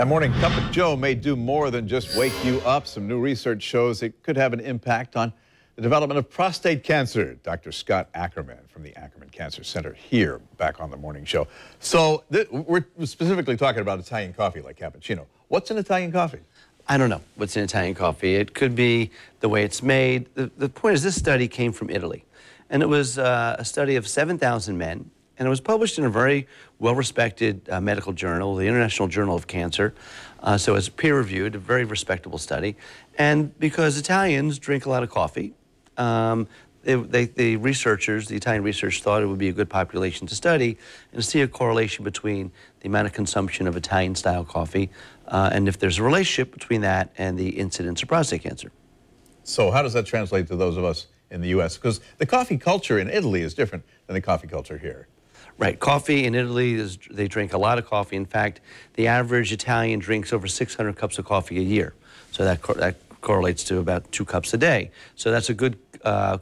That morning cup of Joe may do more than just wake you up. Some new research shows it could have an impact on the development of prostate cancer. Dr. Scott Ackerman from the Ackerman Cancer Center here back on the morning show. So we're specifically talking about Italian coffee like cappuccino. What's in Italian coffee? I don't know what's in Italian coffee. It could be the way it's made. The point is this study came from Italy. And it was a study of 7,000 men. And it was published in a very well-respected medical journal, the International Journal of Cancer. So it's peer-reviewed, a very respectable study. And because Italians drink a lot of coffee, the researchers, the Italian researchers, thought it would be a good population to study and to see a correlation between the amount of consumption of Italian-style coffee and if there's a relationship between that and the incidence of prostate cancer. So how does that translate to those of us in the U.S.? Because the coffee culture in Italy is different than the coffee culture here. Right. Coffee in Italy, they drink a lot of coffee. In fact, the average Italian drinks over 600 cups of coffee a year. So that correlates to about 2 cups a day. So that's a good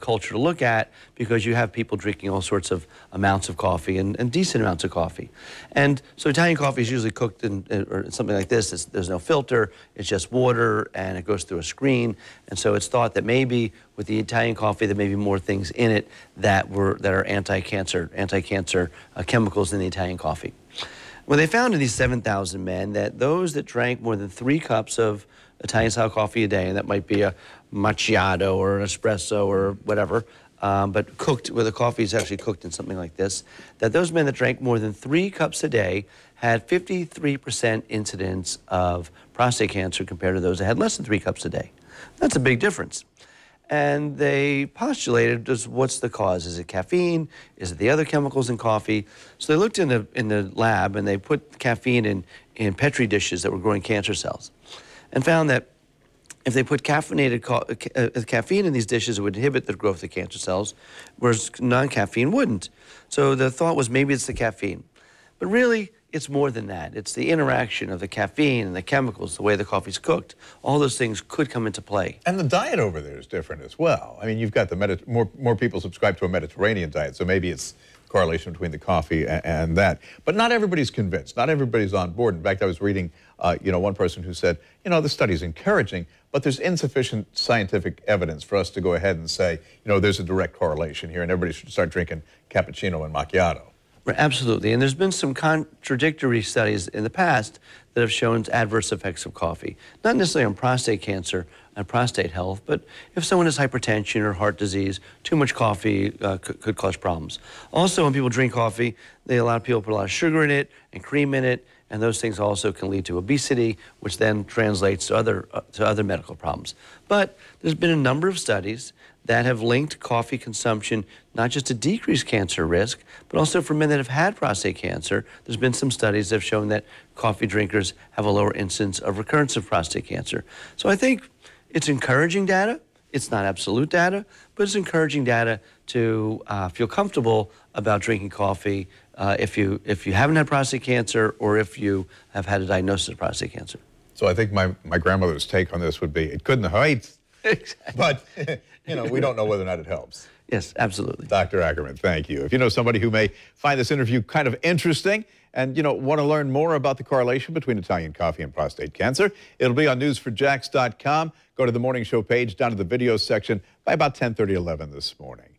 culture to look at because you have people drinking all sorts of amounts of coffee and decent amounts of coffee. And so Italian coffee is usually cooked in or something like this. There's no filter. It's just water, and it goes through a screen. And so it's thought that maybe with the Italian coffee, there may be more things in it that are anti-cancer chemicals in the Italian coffee. Well, they found in these 7,000 men that those that drank more than 3 cups of Italian-style coffee a day, and that might be a macchiato or an espresso or whatever, but cooked, where the coffee is actually cooked in something like this, that those men that drank more than 3 cups a day had 53% incidence of prostate cancer compared to those that had less than 3 cups a day. That's a big difference. And they postulated, what's the cause? Is it caffeine? Is it the other chemicals in coffee? So they looked in the lab, and they put caffeine in Petri dishes that were growing cancer cells, and found that if they put caffeinated caffeine in these dishes, it would inhibit the growth of cancer cells, whereas non-caffeine wouldn't. So the thought was maybe it's the caffeine. But really, it's more than that. It's the interaction of the caffeine and the chemicals, the way the coffee's cooked. All those things could come into play. And the diet over there is different as well. I mean, you've got more people subscribe to a Mediterranean diet, so maybe it's correlation between the coffee and that. But not everybody's convinced. Not everybody's on board. In fact, I was reading, one person who said, the study's encouraging, but there's insufficient scientific evidence for us to go ahead and say, there's a direct correlation here, and everybody should start drinking cappuccino and macchiato. Right, absolutely. And there's been some contradictory studies in the past that have shown adverse effects of coffee. Not necessarily on prostate cancer and prostate health, but if someone has hypertension or heart disease, too much coffee could cause problems. Also, when people drink coffee, a lot of people put a lot of sugar in it and cream in it, and those things also can lead to obesity, which then translates to other medical problems. But there's been a number of studies that have linked coffee consumption not just to decrease cancer risk, but also for men that have had prostate cancer. There's been some studies that have shown that coffee drinkers have a lower incidence of recurrence of prostate cancer. So I think it's encouraging data. It's not absolute data, but it's encouraging data to feel comfortable about drinking coffee if you haven't had prostate cancer or if you have had a diagnosis of prostate cancer. So I think my grandmother's take on this would be, it couldn't hurt, exactly. But we don't know whether or not it helps. Yes, absolutely. Dr. Ackerman, thank you. If you know somebody who may find this interview kind of interesting and, want to learn more about the correlation between Italian coffee and prostate cancer, it'll be on newsforjax.com. Go to the morning show page, down to the video section by about 10:30, 11 this morning.